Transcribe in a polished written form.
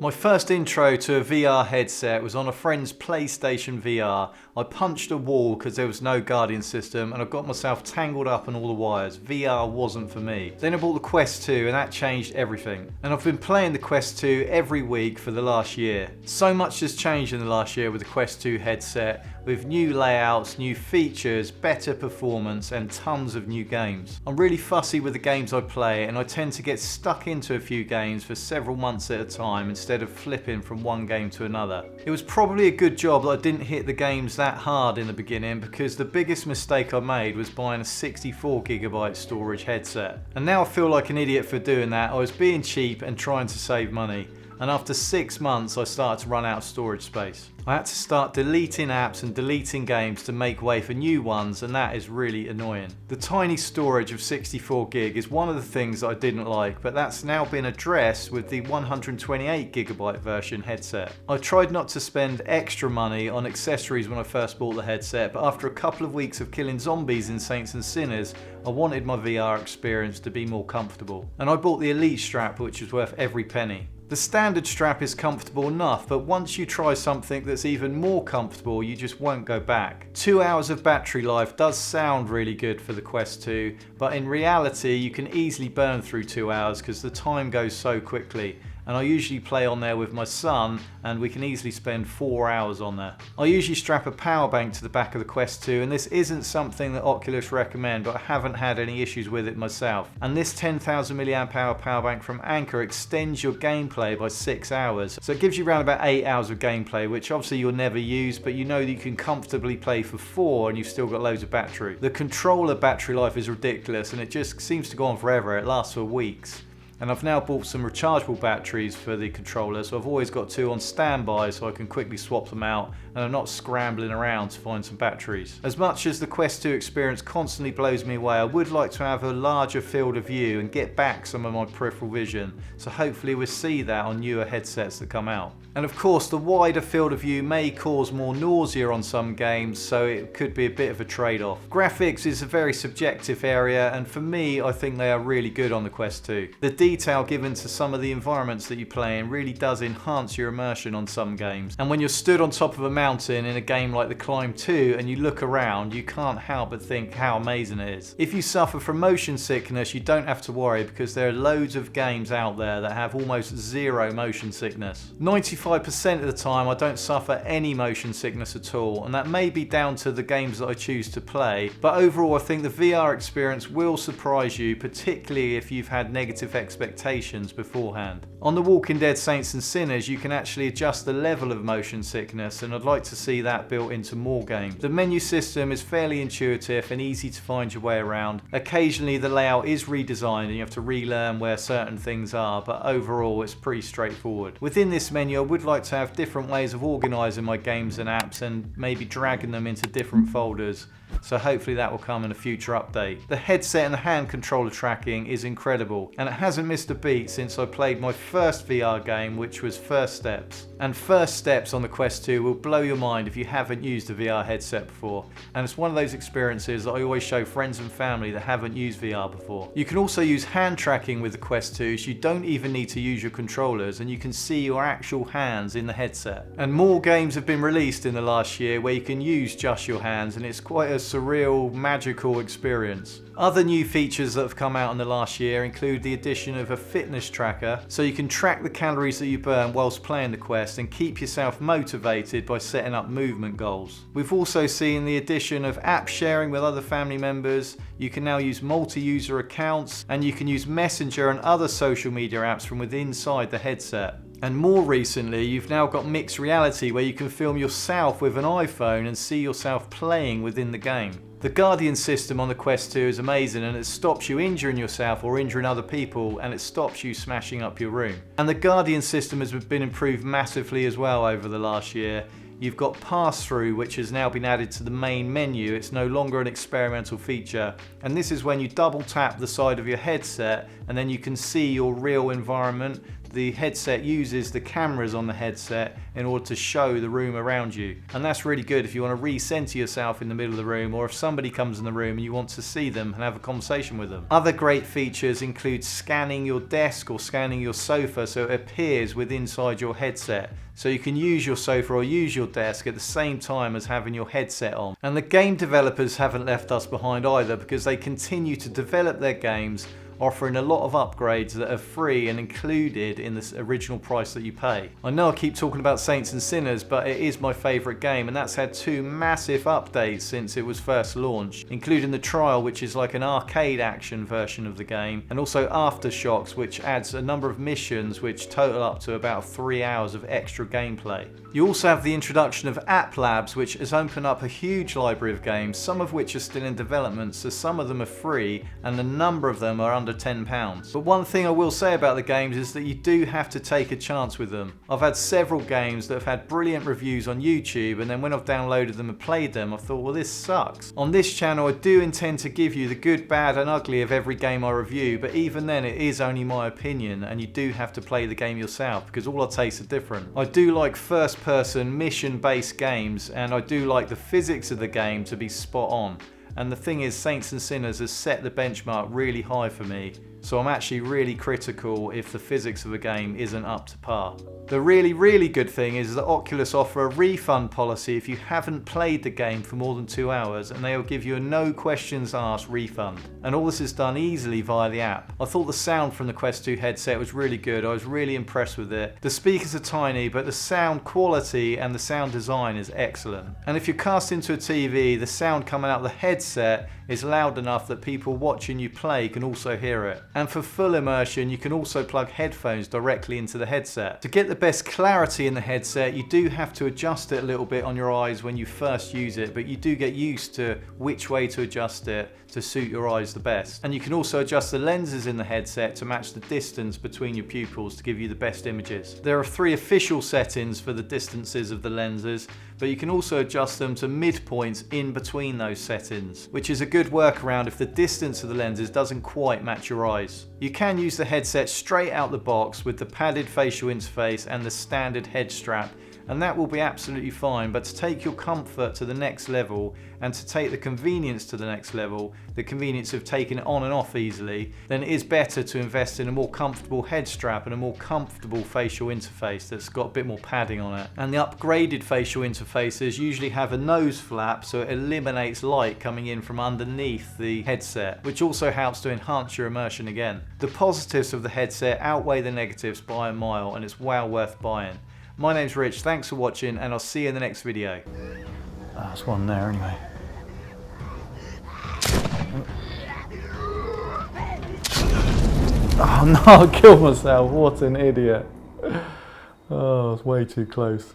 My first intro to a VR headset was on a friend's PlayStation VR. I punched a wall because there was no Guardian system and I got myself tangled up in all the wires. VR wasn't for me. Then I bought the Quest 2 and that changed everything. And I've been playing the Quest 2 every week for the last year. So much has changed in the last year with the Quest 2 headset, with new layouts, new features, better performance and tons of new games. I'm really fussy with the games I play and I tend to get stuck into a few games for several months at a time instead of flipping from one game to another. It was probably a good job that I didn't hit the games that hard in the beginning, because the biggest mistake I made was buying a 64GB storage headset. And now I feel like an idiot for doing that. I was being cheap and trying to save money. And after 6 months I started to run out of storage space. I had to start deleting apps and deleting games to make way for new ones, and that is really annoying. The tiny storage of 64GB is one of the things that I didn't like, but that's now been addressed with the 128GB version headset. I tried not to spend extra money on accessories when I first bought the headset, but after a couple of weeks of killing zombies in Saints and Sinners, I wanted my VR experience to be more comfortable. And I bought the Elite strap, which was worth every penny. The standard strap is comfortable enough, but once you try something that's even more comfortable, you just won't go back. 2 hours of battery life does sound really good for the Quest 2, but in reality you can easily burn through 2 hours because the time goes so quickly. And I usually play on there with my son and we can easily spend 4 hours on there. I usually strap a power bank to the back of the Quest 2, and this isn't something that Oculus recommend, but I haven't had any issues with it myself. And this 10,000 mAh power bank from Anker extends your gameplay by 6 hours. So it gives you around about 8 hours of gameplay, which obviously you'll never use, but you know that you can comfortably play for 4 and you've still got loads of battery. The controller battery life is ridiculous and it just seems to go on forever. It lasts for weeks. And I've now bought some rechargeable batteries for the controller, so I've always got 2 on standby so I can quickly swap them out and I'm not scrambling around to find some batteries. As much as the Quest 2 experience constantly blows me away, I would like to have a larger field of view and get back some of my peripheral vision, so hopefully we'll see that on newer headsets that come out. And of course the wider field of view may cause more nausea on some games, so it could be a bit of a trade-off. Graphics is a very subjective area, and for me I think they are really good on the Quest 2. The detail given to some of the environments that you play in really does enhance your immersion on some games. And when you're stood on top of a mountain in a game like The Climb 2 and you look around, you can't help but think how amazing it is. If you suffer from motion sickness, you don't have to worry, because there are loads of games out there that have almost zero motion sickness. 95% of the time I don't suffer any motion sickness at all, and that may be down to the games that I choose to play, but overall I think the VR experience will surprise you, particularly if you've had negative expectations beforehand. On The Walking Dead Saints and Sinners you can actually adjust the level of motion sickness, and I'd like to see that built into more games. The menu system is fairly intuitive and easy to find your way around. Occasionally the layout is redesigned and you have to relearn where certain things are, but overall it's pretty straightforward. Within this menu I would like to have different ways of organising my games and apps and maybe dragging them into different folders, so hopefully that will come in a future update. The headset and the hand controller tracking is incredible, and it hasn't missed a beat since I played my first VR game, which was First Steps. And First Steps on the Quest 2 will blow your mind if you haven't used a VR headset before, and it's one of those experiences that I always show friends and family that haven't used VR before. You can also use hand tracking with the Quest 2, so you don't even need to use your controllers and you can see your actual hands in the headset. And more games have been released in the last year where you can use just your hands, and it's quite a surreal, magical experience. Other new features that have come out in the last year include the addition of a fitness tracker, so you can track the calories that you burn whilst playing the Quest and keep yourself motivated by setting up movement goals. We've also seen the addition of app sharing with other family members. You can now use multi-user accounts, and you can use Messenger and other social media apps from within inside the headset. And more recently, you've now got mixed reality where you can film yourself with an iPhone and see yourself playing within the game. The Guardian system on the Quest 2 is amazing, and it stops you injuring yourself or injuring other people, and it stops you smashing up your room. And the Guardian system has been improved massively as well over the last year. You've got pass-through, which has now been added to the main menu. It's no longer an experimental feature, and this is when you double tap the side of your headset and then you can see your real environment, the headset uses the cameras on the headset in order to show the room around you. And that's really good if you want to recenter yourself in the middle of the room, or if somebody comes in the room and you want to see them and have a conversation with them. Other great features include scanning your desk or scanning your sofa so it appears within inside your headset. So you can use your sofa or use your desk at the same time as having your headset on. And the game developers haven't left us behind either, because they continue to develop their games, offering a lot of upgrades that are free and included in the original price that you pay. I know I keep talking about Saints and Sinners, but it is my favourite game, and that's had 2 massive updates since it was first launched, including the trial, which is like an arcade action version of the game, and also Aftershocks, which adds a number of missions which total up to about 3 hours of extra gameplay. You also have the introduction of App Labs, which has opened up a huge library of games, some of which are still in development, so some of them are free and a number of them are under £10. But one thing I will say about the games is that you do have to take a chance with them. I've had several games that have had brilliant reviews on YouTube, and then when I've downloaded them and played them, I thought, well, this sucks. On this channel I do intend to give you the good, bad and ugly of every game I review, but even then it is only my opinion, and you do have to play the game yourself, because all our tastes are different. I do like first person mission based games, and I do like the physics of the game to be spot on. And the thing is, Saints and Sinners has set the benchmark really high for me, so I'm actually really critical if the physics of the game isn't up to par. The really good thing is that Oculus offer a refund policy if you haven't played the game for more than 2 hours, and they will give you a no questions asked refund. And all this is done easily via the app. I thought the sound from the Quest 2 headset was really good. I was really impressed with it. The speakers are tiny, but the sound quality and the sound design is excellent. And if you're cast into a TV, the sound coming out of the headset is loud enough that people watching you play can also hear it. And for full immersion, you can also plug headphones directly into the headset. To get the best clarity in the headset, you do have to adjust it a little bit on your eyes when you first use it, but you do get used to which way to adjust it to suit your eyes the best. And you can also adjust the lenses in the headset to match the distance between your pupils to give you the best images. There are 3 official settings for the distances of the lenses, but you can also adjust them to midpoints in between those settings, which is a good workaround if the distance of the lenses doesn't quite match your eyes. You can use the headset straight out the box with the padded facial interface and the standard head strap, and that will be absolutely fine. But to take your comfort to the next level, and to take the convenience to the next level, the convenience of taking it on and off easily, then it is better to invest in a more comfortable head strap and a more comfortable facial interface that's got a bit more padding on it. And the upgraded facial interfaces usually have a nose flap, so it eliminates light coming in from underneath the headset, which also helps to enhance your immersion again. The positives of the headset outweigh the negatives by a mile, and it's well worth buying. My name's Rich, thanks for watching, and I'll see you in the next video. That's one there anyway. Oh no, I killed myself, what an idiot. Oh, it's way too close.